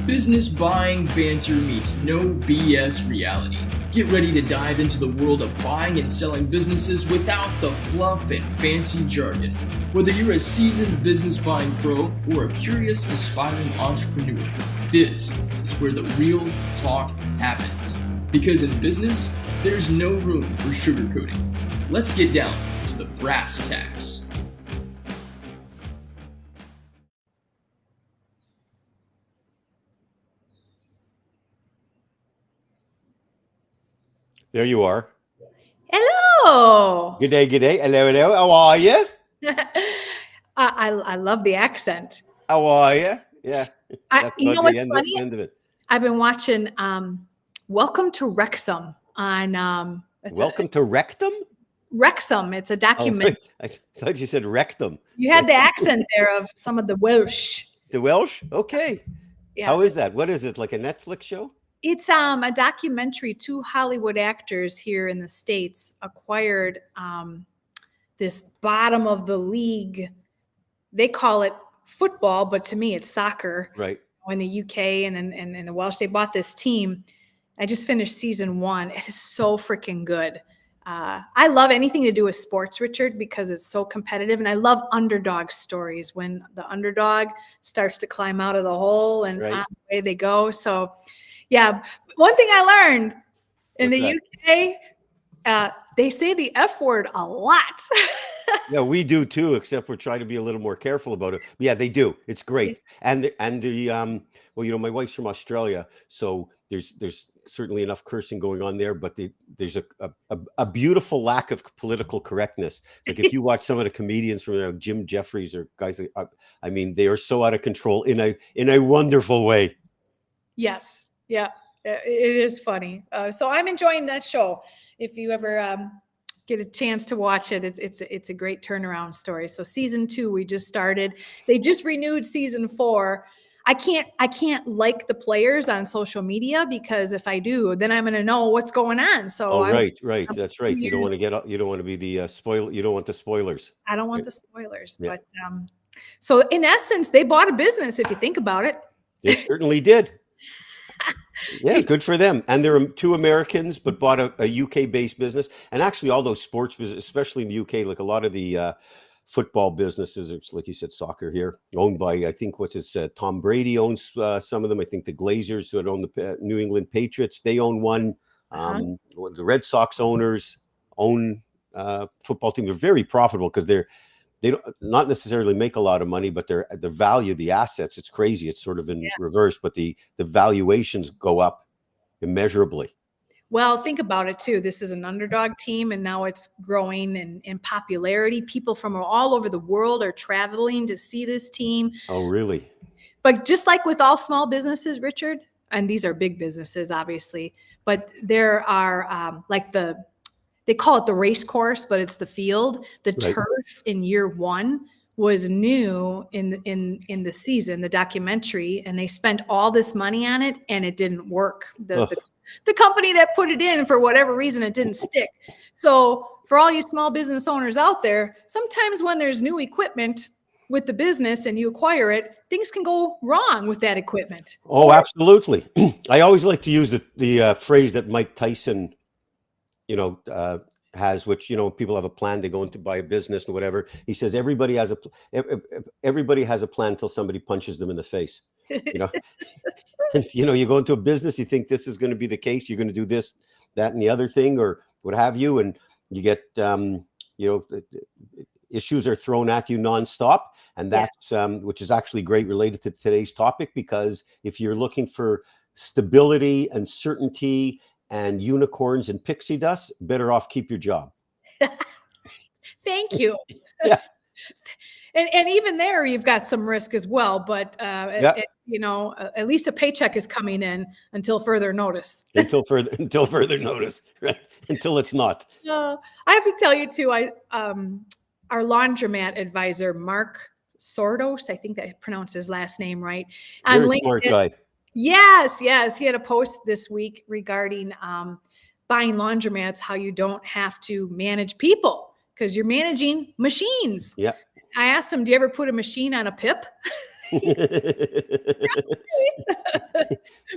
Business buying banter meets no BS reality. Get ready to dive into the world of buying and selling businesses without the fluff and fancy jargon. Whether you're a seasoned business buying pro or a curious aspiring entrepreneur, this is where the real talk happens. Because in business, there's no room for sugarcoating. Let's get down to the brass tacks. There you are. Hello. Good day, good day. Hello, hello. How are you? I love the accent. How are you? Yeah. You know what's That's funny? the end of it. I've been watching Welcome to Wrexham on Welcome to Rectum? Wrexham. It's a document. I thought you said rectum. You had the accent there of some of the Welsh. The Welsh? Okay. Yeah. How is that? What is it? Like a Netflix show? It's a documentary. Two Hollywood actors here in the States acquired this bottom of the league. They call it football, but to me it's soccer. Right. In the UK and in the Welsh, they bought this team. I just finished season 1. It is so freaking good. I love anything to do with sports, Richard, because it's so competitive. And I love underdog stories when the underdog starts to climb out of the hole and Right. on the way they go. So, yeah. One thing I learned in the UK, they say the F word a lot. Yeah, we do too, except we're trying to be a little more careful about it. But yeah, they do. It's great. And the well, you know, my wife's from Australia, so there's certainly enough cursing going on there, but there's a beautiful lack of political correctness. Like if you watch some of the comedians from Jim Jeffries or guys, I mean, they are so out of control in a wonderful way. Yes. Yeah. It is funny. So I'm enjoying that show. If you ever get a chance to watch it, it's a great turnaround story. So season 2, we just started. They just renewed season 4. I can't like the players on social media because if I do, then I'm going to know what's going on. So right. That's right. You don't want to be the spoiler. You don't want the spoilers. I don't want the spoilers. Yeah. But so in essence, they bought a business. If you think about it, They certainly did. Yeah, good for them. And there are 2 Americans, but bought a UK-based business. And actually, all those sports businesses, especially in the UK, like a lot of the football businesses, it's like you said, soccer here, owned by, I think, Tom Brady owns some of them. I think the Glazers that own the New England Patriots, they own one. The Red Sox owners own football team. They're very profitable because they don't not necessarily make a lot of money, but the value, the assets, it's crazy. It's sort of in reverse, but the valuations go up immeasurably. Well, think about it too. This is an underdog team, and now it's growing in popularity. People from all over the world are traveling to see this team. Oh, really? But just like with all small businesses, Richard, and these are big businesses, obviously, but there are they call it the race course, but it's the field. The turf in year 1 was new in the season, the documentary, and they spent all this money on it, and it didn't work. The company that put it in, for whatever reason, it didn't stick. So for all you small business owners out there, sometimes when there's new equipment with the business and you acquire it, things can go wrong with that equipment. Oh, absolutely. I always like to use the phrase that Mike Tyson has, which, people have a plan, they go into buy a business or whatever. He says, everybody has a plan until somebody punches them in the face, And, you go into a business, you think this is going to be the case. You're going to do this, that, and the other thing, or what have you. And you get, issues are thrown at you nonstop. And that's, which is actually great related to today's topic, because if you're looking for stability and certainty and unicorns and pixie dust, better off keep your job. Thank you. Yeah. And even there, you've got some risk as well. But, at least a paycheck is coming in until further notice. until further notice, right? Until it's not. I have to tell you, too, our laundromat advisor, Mark Sordos, I think that I pronounced his last name right. Very smart guy. Yes. He had a post this week regarding buying laundromats, how you don't have to manage people because you're managing machines. Yeah. I asked him, do you ever put a machine on a pip?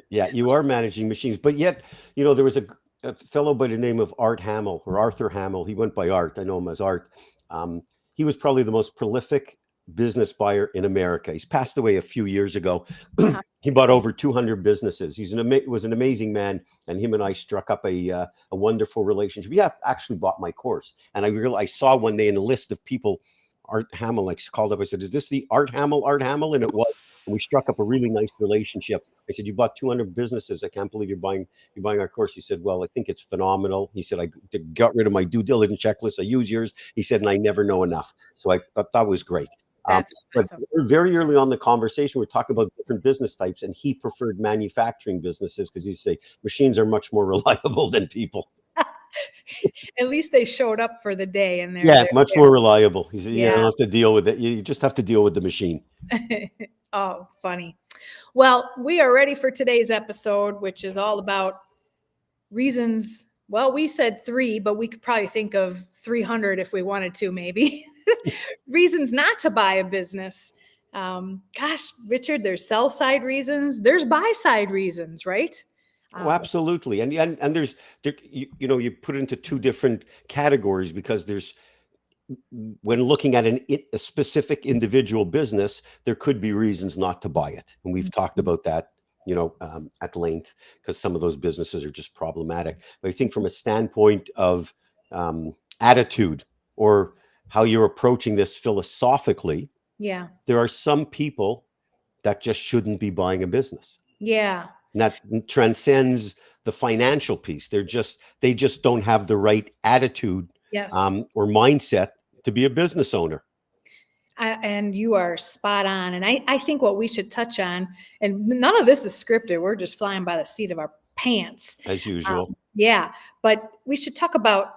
Yeah, you are managing machines, but yet, there was a fellow by the name of Art Hamill or Arthur Hamill. He went by Art. I know him as Art. Um, he was probably the most prolific business buyer in America. He's passed away a few years ago. Uh-huh. He bought over 200 businesses. Was an amazing man, and him and I struck up a wonderful relationship. He actually bought my course, and I saw one day in a list of people, Art Hamill, like called up. I said, "Is this the Art Hamill?" Art Hamill, and it was. And we struck up a really nice relationship. I said, "You bought 200 businesses. I can't believe you're buying our course." He said, "Well, I think it's phenomenal." He said, "I got rid of my due diligence checklist. I use yours." He said, "And I never know enough." So I thought that was great. That's But awesome. very early on in the conversation, we're talking about different business types, and he preferred manufacturing businesses because he'd say machines are much more reliable than people. At least they showed up for the day, and Yeah, much more reliable. He said, "You don't Yeah. have to deal with it. You just have to deal with the machine." Oh, funny. Well, we are ready for today's episode, which is all about reasons. Well, we said 3, but we could probably think of 300 if we wanted to, maybe. Reasons not to buy a business. Gosh, Richard, there's sell side reasons, there's buy side reasons, right? Oh, absolutely. And you put it into 2 different categories because when looking at a specific individual business, there could be reasons not to buy it. And we've talked about that, at length, because some of those businesses are just problematic. But I think from a standpoint of attitude or how you're approaching this philosophically, Yeah. there are some people that just shouldn't be buying a business. Yeah. And that transcends the financial piece. They just don't have the right attitude Yes. or mindset to be a business owner. And you are spot on. And I think what we should touch on, and none of this is scripted, we're just flying by the seat of our pants. As usual. Yeah. But we should talk about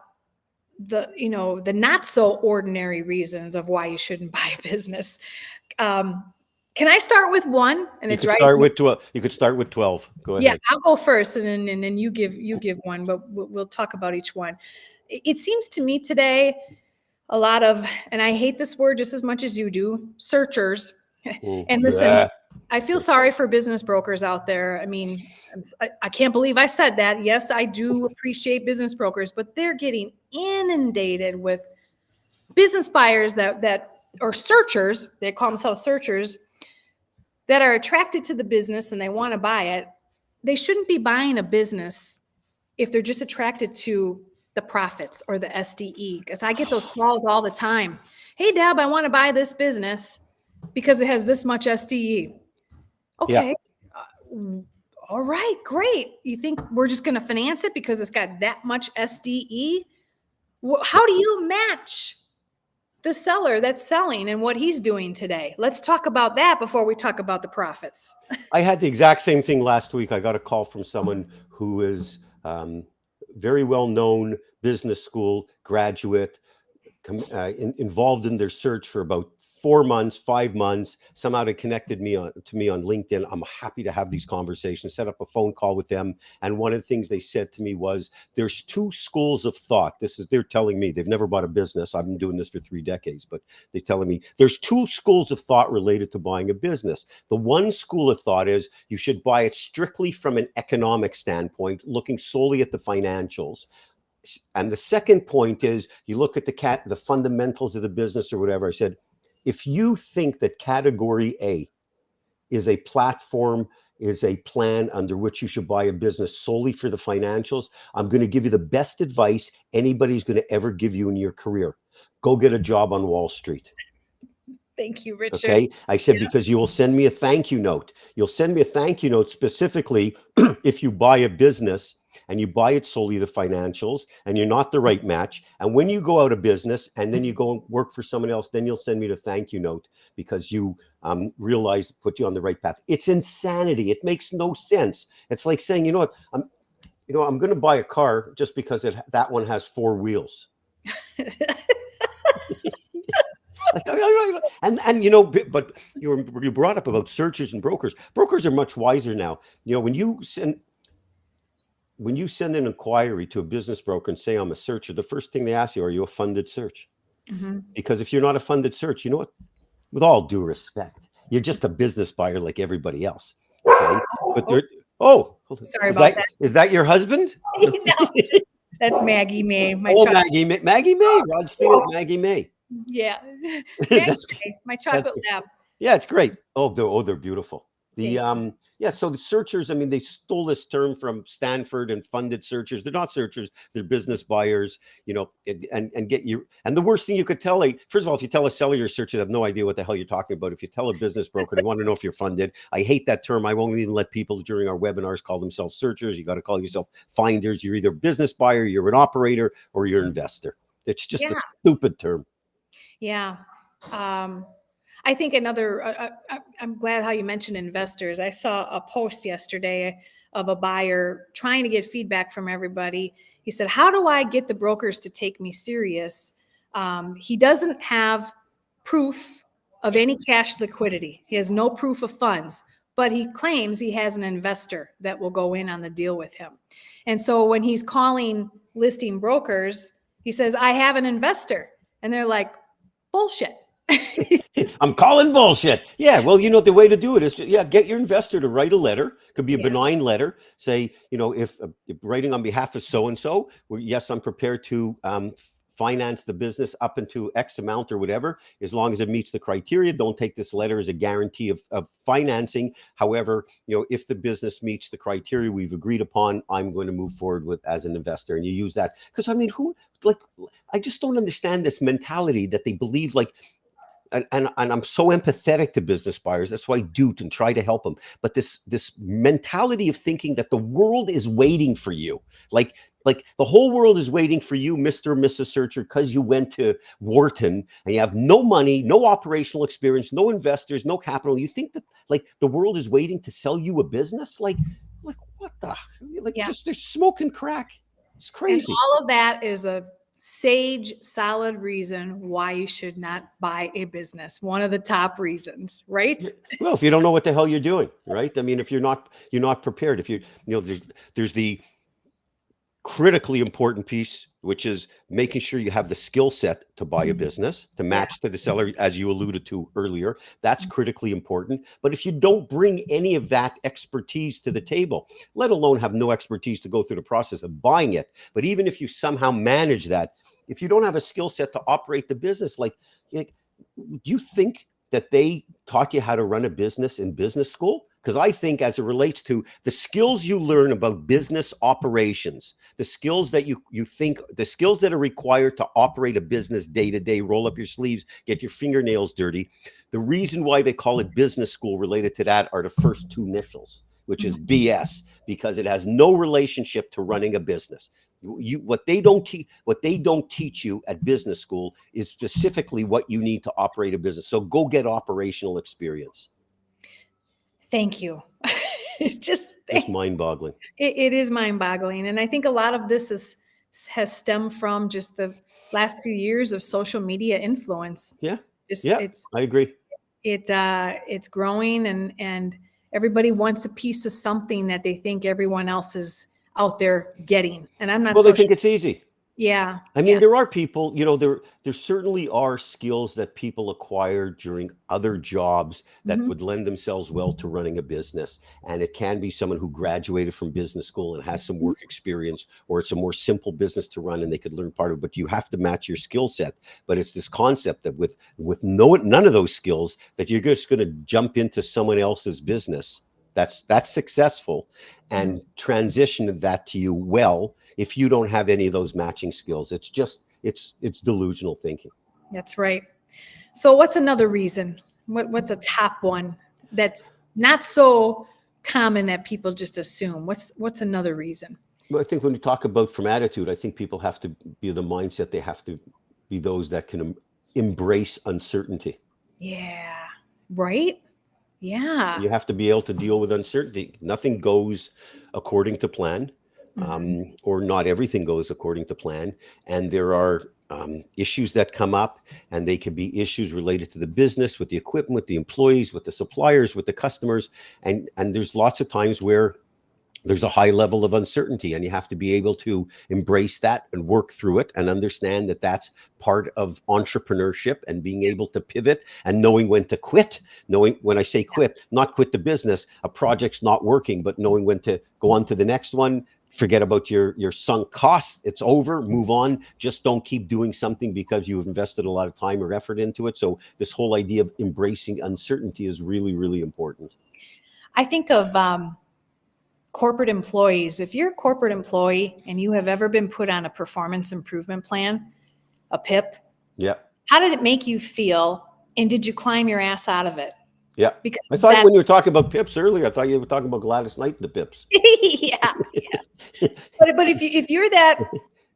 the not so ordinary reasons of why you shouldn't buy a business. Can I start with one? And You it could drives start me. with 12. You could start with 12. Go ahead. Yeah, I'll go first, and then you give one, but we'll talk about each one. It seems to me today a lot of, and I hate this word just as much as you do, searchers. And listen, Yeah. I feel sorry for business brokers out there. I mean, I can't believe I said that. Yes, I do appreciate business brokers, but they're getting inundated with business buyers that or searchers. They call themselves searchers that are attracted to the business and they want to buy it. They shouldn't be buying a business if they're just attracted to the profits or the SDE. Because I get those calls all the time. "Hey, Deb, I want to buy this business because it has this much SDE." Okay. All right, great. You think we're just going to finance it because it's got that much SDE? How do you match the seller that's selling and what he's doing today? Let's talk about that before we talk about the profits. I had the exact same thing last week. I got a call from someone who is very well-known business school graduate, involved in their search for about 4 months, 5 months. Somehow they connected to me on LinkedIn. I'm happy to have these conversations, set up a phone call with them. And one of the things they said to me was, there's 2 schools of thought. They're telling me, they've never bought a business. I've been doing this for 3 decades, but they're telling me there's 2 schools of thought related to buying a business. The one school of thought is you should buy it strictly from an economic standpoint, looking solely at the financials. And the second point is you look at the fundamentals of the business or whatever. I said, if you think that category A is a platform, is a plan under which you should buy a business solely for the financials, I'm going to give you the best advice anybody's going to ever give you in your career. Go get a job on Wall Street. Thank you, Richard. Okay. I said, because you will send me a thank you note. You'll send me a thank you note specifically if you buy a business and you buy it solely the financials and you're not the right match. And when you go out of business and then you go and work for someone else, then you'll send me the thank you note because you realize put you on the right path. It's insanity. It makes no sense. It's like saying, you know what, I'm going to buy a car just because that one has 4 wheels. But you brought up about searchers and brokers. Brokers are much wiser now. When you send an inquiry to a business broker and say, I'm a searcher, the first thing they ask you, are you a funded search? Mm-hmm. Because if you're not a funded search, you know what? With all due respect, You're just a business buyer like everybody else. Okay? But Oh, sorry is about that. is that your husband? No, that's Maggie May, my Oh, chocolate. Maggie May, Rod Stewart, Maggie May. Yeah, Maggie That's May, my that's chocolate lab. Yeah, it's great. They're beautiful. Thank you. Yeah, so the searchers, I mean, they stole this term from Stanford and funded searchers. They're not searchers, they're business buyers, and get you. And the worst thing you could tell, like, first of all, if you tell a seller you're a searcher, they have no idea what the hell you're talking about. If you tell a business broker, they want to know if you're funded. I hate that term. I won't even let people during our webinars call themselves searchers. You got to call yourself finders. You're either a business buyer, you're an operator, or you're an investor. It's just a Yeah. stupid term. Yeah. I think I'm glad how you mentioned investors. I saw a post yesterday of a buyer trying to get feedback from everybody. He said, how do I get the brokers to take me serious? He doesn't have proof of any cash liquidity. He has no proof of funds, but he claims he has an investor that will go in on the deal with him. And so when he's calling listing brokers, he says, I have an investor. And they're like, bullshit. I'm calling bullshit. Yeah, well, the way to do it is, get your investor to write a letter. Could be a benign letter. Say, if writing on behalf of so-and-so, yes, I'm prepared to finance the business up into X amount or whatever, as long as it meets the criteria. Don't take this letter as a guarantee of financing. However, if the business meets the criteria we've agreed upon, I'm going to move forward with as an investor. And you use that because, I mean, I just don't understand this mentality that they believe and I'm so empathetic to business buyers. That's why I do and try to help them. But this mentality of thinking that the world is waiting for you, like the whole world is waiting for you, Mr. or Mrs. Searcher, because you went to Wharton and you have no money, no operational experience, no investors, no capital. You think that the world is waiting to sell you a business? Like what the? Just they're smoking crack. It's crazy. And all of that is a sage, solid reason why you should not buy a business. One of the top reasons, right? Well, if you don't know what the hell you're doing, right? I mean, if you're not prepared, if there's the critically important piece, which is making sure you have the skill set to buy a business, to match to the seller, as you alluded to earlier. That's critically important. But if you don't bring any of that expertise to the table, let alone have no expertise to go through the process of buying it, but even if you somehow manage that, if you don't have a skill set to operate the business, do you think that they taught you how to run a business in business school? Because I think as it relates to the skills you learn about business operations, the skills that the skills that are required to operate a business day to day, roll up your sleeves, get your fingernails dirty. The reason why they call it business school related to that are the first two initials, which is BS, because it has no relationship to running a business. What they don't teach you at business school is specifically what you need to operate a business. So go get operational experience. Thank you. It's mind-boggling. It is mind-boggling. And I think a lot of this has stemmed from just the last few years of social media influence. I agree. It's growing and everybody wants a piece of something that they think everyone else is out there getting. And I'm not they think it's easy. Yeah. I mean, there are people, there certainly are skills that people acquire during other jobs that would lend themselves well to running a business. And it can be someone who graduated from business school and has some work experience, or it's a more simple business to run and they could learn part of it, but you have to match your skill set. But it's this concept that with none of those skills, that you're just going to jump into someone else's business that's successful and transition that to you well if you don't have any of those matching skills. It's just it's delusional thinking. That's right. So what's another reason? What's a top one that's not so common that people just assume? What's another reason? Well, I think when you talk about from attitude, I think people have to be the mindset, they have to be those that can embrace uncertainty. Yeah. Right? Yeah. You have to be able to deal with uncertainty. Nothing goes according to plan, or not everything goes according to plan. And there are issues that come up, and they can be issues related to the business, with the equipment, with the employees, with the suppliers, with the customers. And there's lots of times where there's a high level of uncertainty, and you have to be able to embrace that and work through it and understand that that's part of entrepreneurship, and being able to pivot and knowing when to quit. Knowing, when I say quit, not quit the business, a project's not working, but knowing when to go on to the next one. Forget about your sunk costs. It's over. Move on. Just don't keep doing something because you've invested a lot of time or effort into it. So this whole idea of embracing uncertainty is really, really important. I think of corporate employees. If you're a corporate employee and you have ever been put on a performance improvement plan, a PIP, Yeah. how did it make you feel? And did you climb your ass out of it? Yeah. Because I thought when you were talking about PIPs earlier, I thought you were talking about Gladys Knight and the PIPs. yeah. But if you're that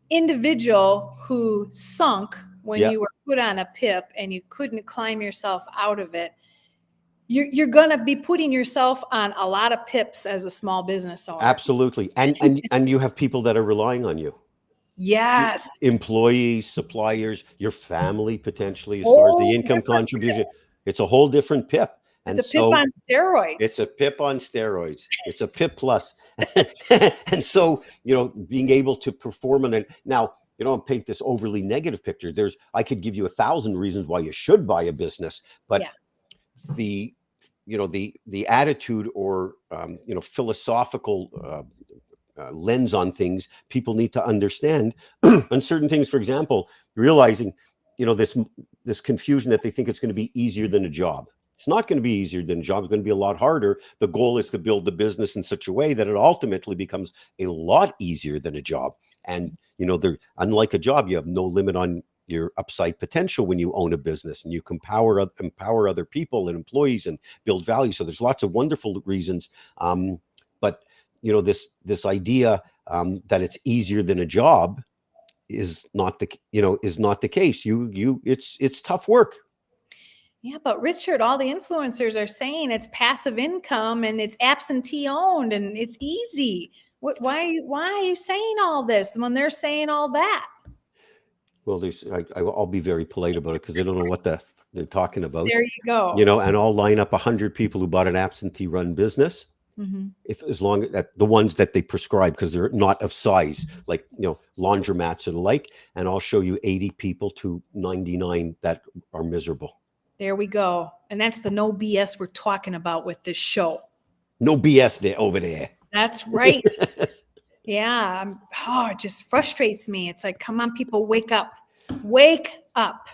individual who sunk when Yeah. you were put on a PIP and you couldn't climb yourself out of it, you're going to be putting yourself on a lot of PIPs as a small business owner. Absolutely. And you have people that are relying on you. Yes. Employees, suppliers, your family, potentially, as far as the income contribution. It's a whole different PIP. It's a PIP on steroids. It's a PIP on steroids. It's a PIP plus. And so, being able to perform on it. Now, don't paint this overly negative picture. I could give you 1,000 reasons why you should buy a business, but the attitude or philosophical lens on things, people need to understand on certain things. For example, realizing this confusion that they think it's going to be easier than a job. It's not going to be easier than a job. It's going to be a lot harder. The goal is to build the business in such a way that it ultimately becomes a lot easier than a job. And unlike a job, you have no limit on your upside potential when you own a business, and you can empower other people and employees and build value. So there's lots of wonderful reasons. But this idea that it's easier than a job is not the case. It's tough work. Yeah, but Richard, all the influencers are saying it's passive income and it's absentee owned and it's easy. Why are you saying all this when they're saying all that? Well, I'll be very polite about it because they don't know what they're talking about. There you go. And I'll line up 100 people who bought an absentee run business. Mm-hmm. As long as the ones that they prescribe, because they're not of size, like laundromats or the like, and I'll show you 80 people to 99 that are miserable. There we go. And that's the no BS we're talking about with this show. No BS there over there. That's right. Yeah. It just frustrates me. It's like, come on, people, wake up. Wake up.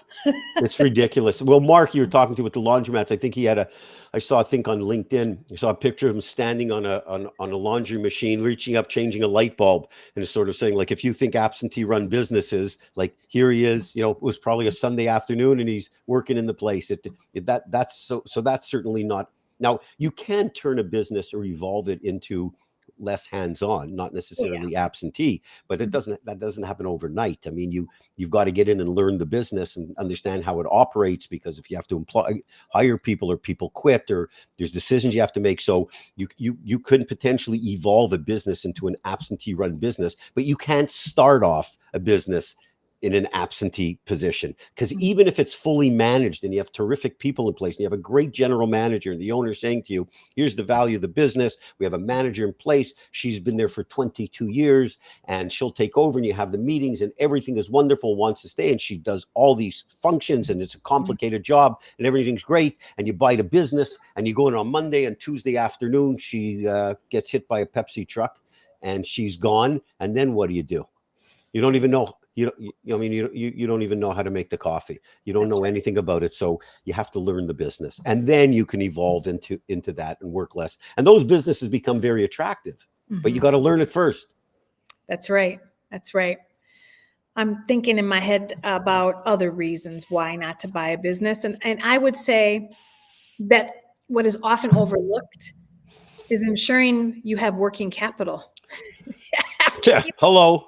It's ridiculous. Well, Mark, you were talking to with the laundromats. I think I saw on LinkedIn, I saw a picture of him standing on a laundry machine, reaching up, changing a light bulb, and it's sort of saying, like, if you think absentee run businesses, like, here he is, it was probably a Sunday afternoon and he's working in the place. That's certainly not. Now, you can turn a business or evolve it into less hands-on, not necessarily absentee, but that doesn't happen overnight. I mean, you've got to get in and learn the business and understand how it operates, because if you have to hire people, or people quit, or there's decisions you have to make. So you could potentially evolve a business into an absentee run business, but you can't start off a business in an absentee position, because even if it's fully managed and you have terrific people in place and you have a great general manager and the owner saying to you, here's the value of the business, we have a manager in place, she's been there for 22 years and she'll take over, and you have the meetings and everything is wonderful, wants to stay, and she does all these functions and it's a complicated job and everything's great, and you buy the business and you go in on Monday, and Tuesday afternoon she gets hit by a Pepsi truck and she's gone, and then what do? You don't even know. You don't even know how to make the coffee. You don't know anything about it. So you have to learn the business, and then you can evolve into that and work less. And those businesses become very attractive, but you got to learn it first. That's right. That's right. I'm thinking in my head about other reasons why not to buy a business. And I would say that what is often overlooked is ensuring you have working capital. Hello.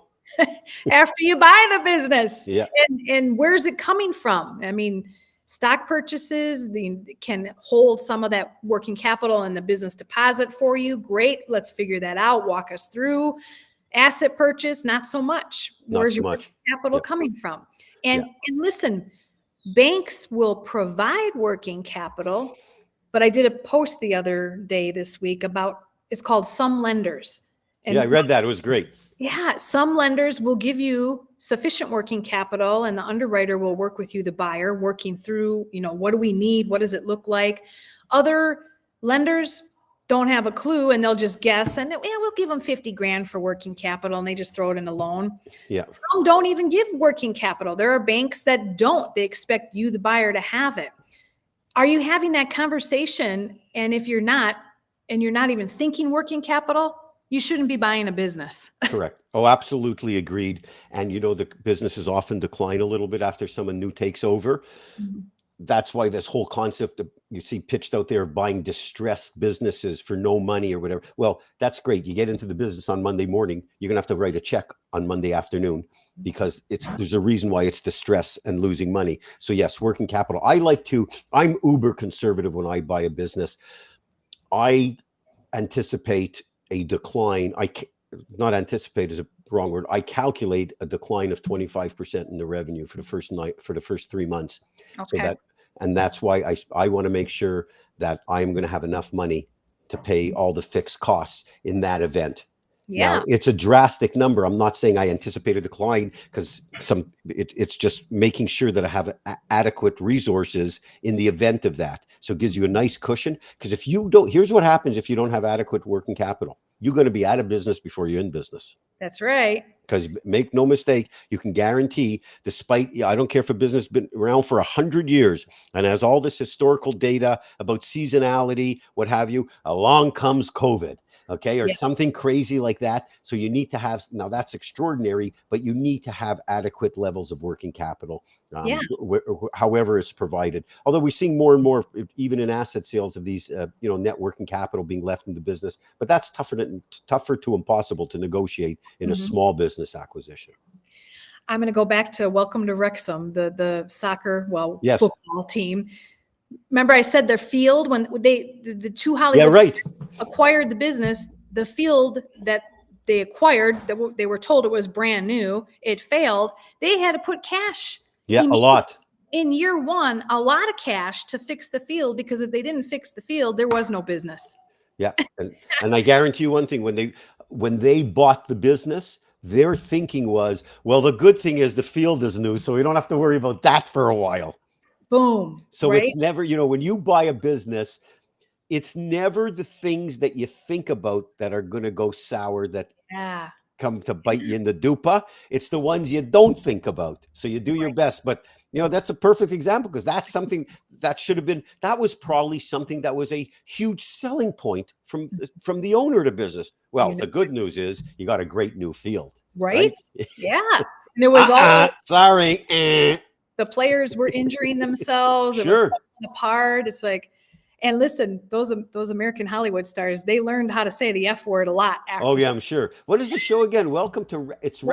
After you buy the business. Yeah. And where's it coming from? I mean, stock purchases can hold some of that working capital in the business deposit for you. Great. Let's figure that out. Walk us through. Asset purchase, not so much. Where's your working capital coming from? And listen, banks will provide working capital, but I did a post the other day this week about, it's called Some Lenders. And Yeah, I read that. It was great. yeah, some lenders will give you sufficient working capital and the underwriter will work with you, the buyer, working through, what do we need? What does it look like? Other lenders don't have a clue and they'll just guess and we'll give them 50 grand for working capital and they just throw it in a loan. Yeah. Some don't even give working capital. There are banks that don't. They expect you, the buyer, to have it. Are you having that conversation? And if you're not, and you're not even thinking working capital, you shouldn't be buying a business. Correct. Oh, absolutely agreed. And the businesses often decline a little bit after someone new takes over. Mhm. That's why this whole concept of, you see pitched out there of buying distressed businesses for no money or whatever. Well, that's great. You get into the business on Monday morning, you're going to have to write a check on Monday afternoon because there's a reason why it's distress and losing money. So yes, working capital. I'm uber conservative when I buy a business. I anticipate a decline. Not anticipate is a wrong word. I calculate a decline of 25% in the revenue for the first 3 months. Okay. That's why I want to make sure that I'm going to have enough money to pay all the fixed costs in that event. Yeah. Now, it's a drastic number. I'm not saying I anticipate a decline because it's just making sure that I have adequate resources in the event of that. So it gives you a nice cushion. Because if you don't, here's what happens if you don't have adequate working capital. You're going to be out of business before you're in business. That's right. Because make no mistake, you can guarantee, despite, I don't care if a business has been around for 100 years and has all this historical data about seasonality, what have you, along comes COVID. Okay, or something crazy like that. So you need to have, now that's extraordinary, but you need to have adequate levels of working capital, however it's provided. Although we're seeing more and more, even in asset sales, of these, net working capital being left in the business. But that's tougher to impossible to negotiate in a small business acquisition. I'm going to go back to welcome to Wrexham, the soccer, football team. Remember I said their field, when the two Hollywoods acquired the business, the field that they acquired, that they were told it was brand new, it failed. They had to put cash. Yeah, a lot. In year one, a lot of cash to fix the field, because if they didn't fix the field, there was no business. Yeah. And I guarantee you one thing, when they bought the business, their thinking was, well, the good thing is the field is new, so we don't have to worry about that for a while. Boom. So it's never, when you buy a business, it's never the things that you think about that are going to go sour, that come to bite you in the dupa. It's the ones you don't think about. So you do your best. But, that's a perfect example, because that's something that that was probably something that was a huge selling point from the owner of the business. Well, the good news is you got a great new field. Right? Yeah. And it was all sorry. The players were injuring themselves. It was falling apart. It's like, and listen, those American Hollywood stars, they learned how to say the F word a lot after. Oh yeah, I'm sure. What is the show again? Welcome to Wrexham.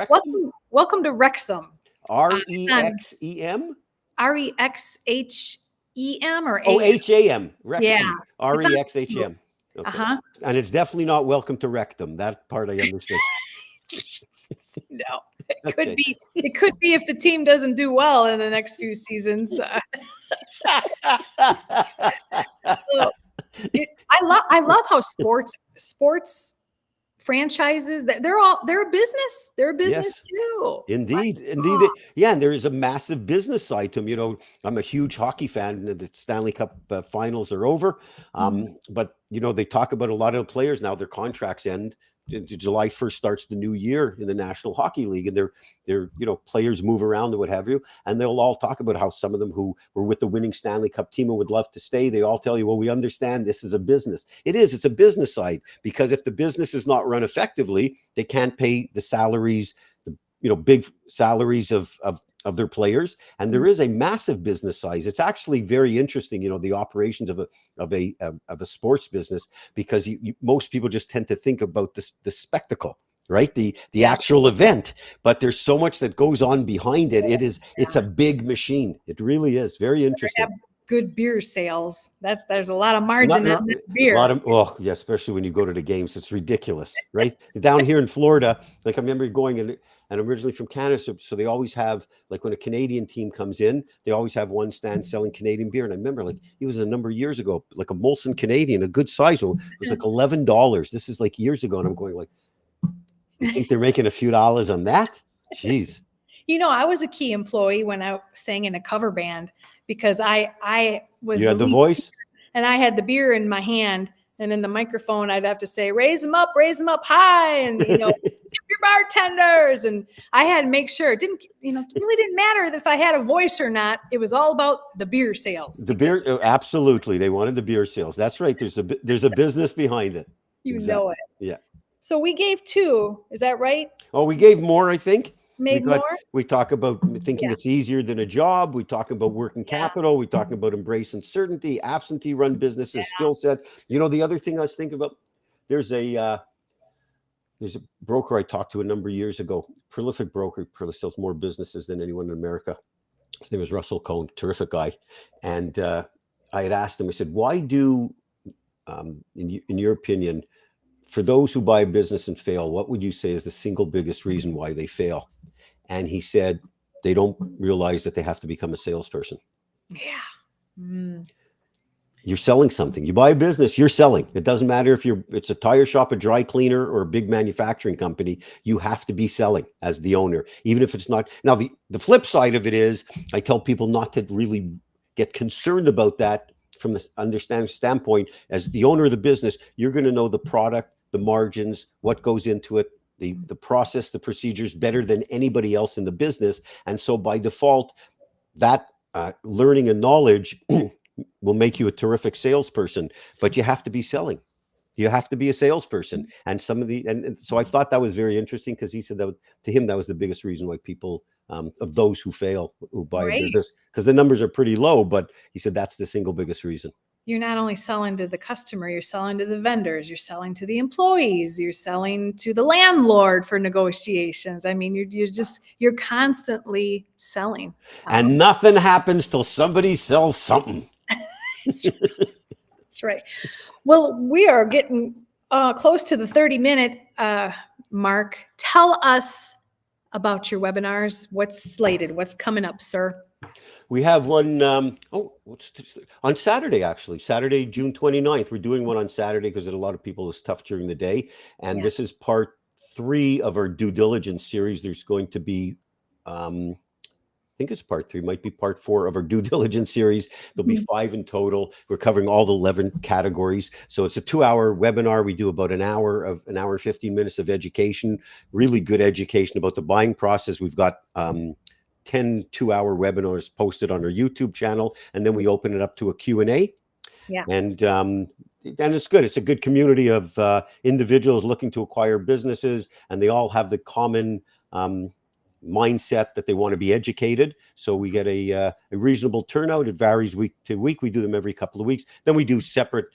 Welcome to Wrexham. REXEM? REXHEM or HAM. Wrexham. Yeah. REXHM. Okay. And it's definitely not welcome to Rectum. That part I understand. No, it could be. It could be if the team doesn't do well in the next few seasons. I love how sports franchises, they're a business. They're a business too. Indeed. Yeah, and there is a massive business side to them. I'm a huge hockey fan. The Stanley Cup finals are over, but they talk about a lot of the players now. Their contracts end. July 1st starts the new year in the National Hockey League, and they're players move around and what have you, and they'll all talk about how some of them who were with the winning Stanley Cup team and would love to stay, they all tell you, well, we understand this is a business. It's a business side, because if the business is not run effectively, they can't pay the salaries, big salaries of their players, and there is a massive business size. It's actually very interesting, the operations of a sports business, because most people just tend to think about the spectacle, right? The actual event, but there's so much that goes on behind it. It's a big machine. It really is very interesting. Good beer sales. There's a lot of margin in that beer. Especially when you go to the games, it's ridiculous, right? Down here in Florida, like I remember going and I'm originally from Canada, so they always have, like when a Canadian team comes in, they always have one stand selling Canadian beer. And I remember, like, it was a number of years ago, like a Molson Canadian, a good size one, it was like $11. This is like years ago, and I'm going like, You think they're making a few dollars on that? Jeez. I was a key employee when I sang in a cover band because I was You had the lead, voice? and I had the beer in my hand, and in the microphone I'd have to say, raise them up high, and tip your bartenders. And I had to make sure it really didn't matter if I had a voice or not. It was all about the beer sales. The beer, absolutely. They wanted the beer sales. That's right. There's a business behind it. Know it. Yeah. So we gave 2. Is that right? Oh, we gave more, I think. More? We talk about thinking it's easier than a job. We talk about working capital. We talk about embrace uncertainty, absentee run businesses, skill set. The other thing I was thinking about, there's a broker I talked to a number of years ago, prolific broker, probably sells more businesses than anyone in America. His name is Russell Cohn, terrific guy. And I had asked him, I said, why do, in your opinion, for those who buy a business and fail, what would you say is the single biggest reason why they fail? And he said, they don't realize that they have to become a salesperson. Yeah. Mm. You're selling something. You buy a business, you're selling. It doesn't matter if it's a tire shop, a dry cleaner, or a big manufacturing company. You have to be selling as the owner, even if it's not. Now, the flip side of it is, I tell people not to really get concerned about that from the understanding standpoint. As the owner of the business, you're going to know the product, the margins, what goes into it, the process, the procedures better than anybody else in the business. And so by default, that learning and knowledge will make you a terrific salesperson, but you have to be selling. You have to be a salesperson. And so I thought that was very interesting, because he said that to him, that was the biggest reason why people of those who fail, who buy a business, because the numbers are pretty low, but he said that's the single biggest reason. You're not only selling to the customer, you're selling to the vendors, you're selling to the employees, you're selling to the landlord for negotiations. I mean, you're constantly selling. And nothing happens till somebody sells something. That's right. Well, we are getting close to the 30-minute mark. Tell us about your webinars. What's slated? What's coming up, sir? We have one on Saturday, actually. Saturday, June 29th. We're doing one on Saturday because a lot of people, it's tough during the day. And this is part 3 of our due diligence series. There's going to be, I think it's part 3, might be part 4 of our due diligence series. There'll be 5 in total. We're covering all the 11 categories. So it's a 2-hour webinar. We do about an hour and 15 minutes of education, really good education about the buying process. We've got 10 2-hour webinars posted on our YouTube channel, and then we open it up to a Q&A. Yeah. And it's good. It's a good community of individuals looking to acquire businesses, and they all have the common mindset that they want to be educated. So we get a reasonable turnout. It varies week to week. We do them every couple of weeks. Then we do separate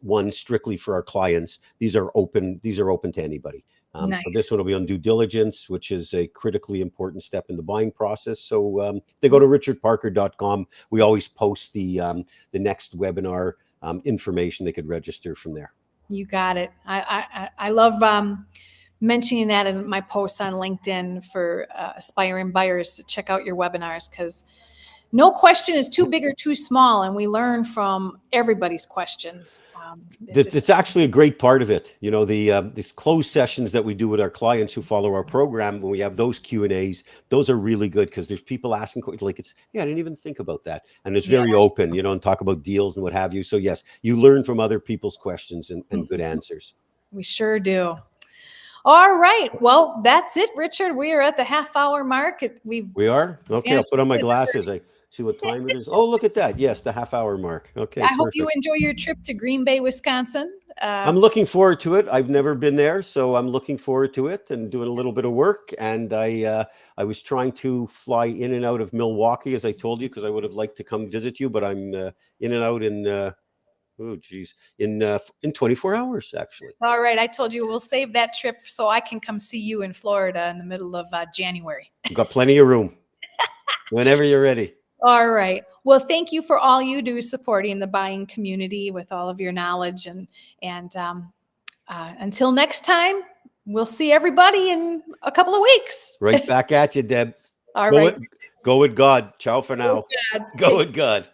ones strictly for our clients. These are open to anybody. Nice. So this one will be on due diligence, which is a critically important step in the buying process. So they go to richardparker.com. We always post the next webinar information. They could register from there. You got it. I love mentioning that in my posts on LinkedIn for aspiring buyers to check out your webinars, because no question is too big or too small, and we learn from everybody's questions. It's actually a great part of it. These closed sessions that we do with our clients who follow our program, when we have those Q&As, those are really good, because there's people asking questions like, I didn't even think about that. And it's very open, and talk about deals and what have you. So yes, you learn from other people's questions and good answers. We sure do. All right. Well, that's it, Richard. We are at the half-hour mark. We are? Okay, I'll put on my glasses. I see what time it is. Oh, look at that. Yes, the half-hour mark. Okay, I hope you enjoy your trip to Green Bay, Wisconsin. I'm looking forward to it. I've never been there, so I'm looking forward to it and doing a little bit of work. And I was trying to fly in and out of Milwaukee, as I told you, because I would have liked to come visit you, but I'm in and out in in 24 hours, actually. All right. I told you we'll save that trip so I can come see you in Florida in the middle of January. You've got plenty of room whenever you're ready. All right. Well, thank you for all you do supporting the buying community with all of your knowledge. And until next time, we'll see everybody in a couple of weeks. Right back at you, Deb. All right. Go with God. Ciao for now. Go with God. Go with God.